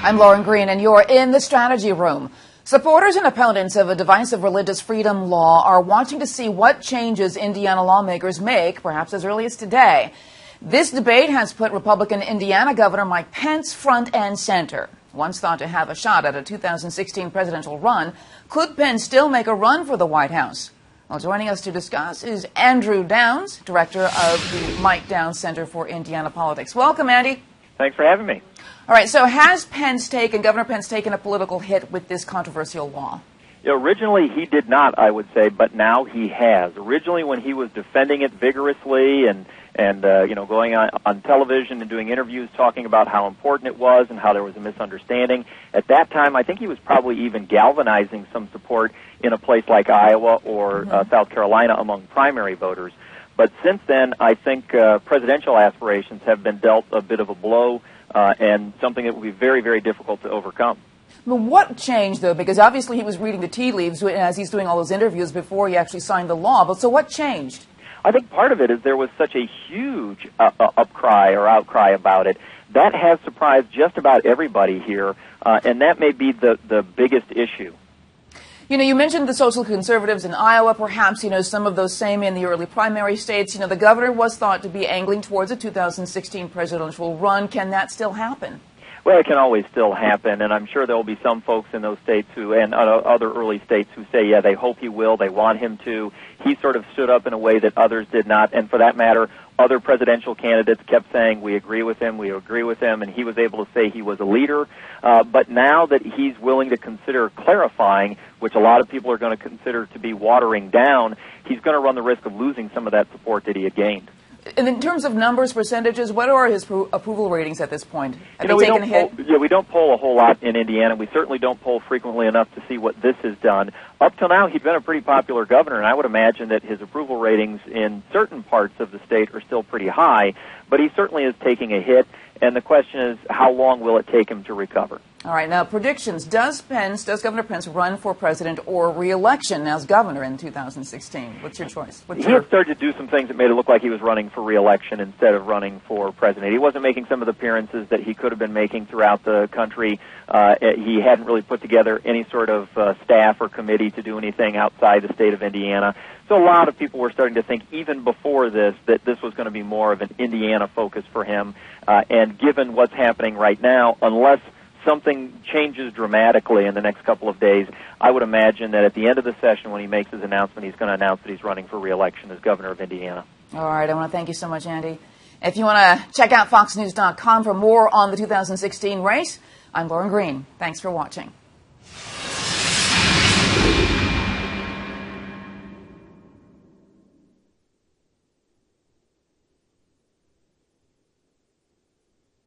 I'm Lauren Green, and you're in the strategy room. Supporters and opponents of a divisive religious freedom law are watching to see what changes Indiana lawmakers make, perhaps as early as today. This debate has put Republican Indiana Governor Mike Pence front and center. Once thought to have a shot at a 2016 presidential run, could Pence still make a run for the White House? Well, joining us to discuss is Andrew Downs, director of the Mike Downs Center for Indiana Politics. Welcome, Andy. Thanks for having me. All right, so has Governor Pence taken a political hit with this controversial law? Originally, he did not, I would say, but now he has. Originally, when he was defending it vigorously and going on television and doing interviews talking about how important it was and how there was a misunderstanding, at that time, I think he was probably even galvanizing some support in a place like Iowa or South Carolina among primary voters. But since then, I think presidential aspirations have been dealt a bit of a blow and something that will be very, very difficult to overcome. But what changed, though? Because obviously he was reading the tea leaves as he's doing all those interviews before he actually signed the law. But so what changed? I think part of it is there was such a huge outcry about it. That has surprised just about everybody here, and that may be the biggest issue. You mentioned the social conservatives in Iowa, perhaps, some of those same in the early primary states. The governor was thought to be angling towards a 2016 presidential run. Can that still happen? Well, it can always still happen, and I'm sure there will be some folks in those states and other early states who say, yeah, they hope he will, they want him to. He sort of stood up in a way that others did not, and for that matter, other presidential candidates kept saying, we agree with him, and he was able to say he was a leader. But now that he's willing to consider clarifying, which a lot of people are going to consider to be watering down, he's going to run the risk of losing some of that support that he had gained. And in terms of numbers, percentages, what are his approval ratings at this point? We don't poll a whole lot in Indiana. We certainly don't poll frequently enough to see what this has done. Up till now, he's been a pretty popular governor, and I would imagine that his approval ratings in certain parts of the state are still pretty high, but he certainly is taking a hit, and the question is, how long will it take him to recover? All right, now predictions. Does Governor Pence run for president or re-election as governor in 2016? What's your choice? He had started to do some things that made it look like he was running for re-election instead of running for president. He wasn't making some of the appearances that he could have been making throughout the country. He hadn't really put together any sort of staff or committee to do anything outside the state of Indiana. So a lot of people were starting to think, even before this, that this was going to be more of an Indiana focus for him. And given what's happening right now, unless something changes dramatically in the next couple of days, I would imagine that at the end of the session, when he makes his announcement, he's going to announce that he's running for re-election as governor of Indiana. All right. I want to thank you so much, Andy. If you want to check out foxnews.com for more on the 2016 race, I'm Lauren Green. Thanks for watching.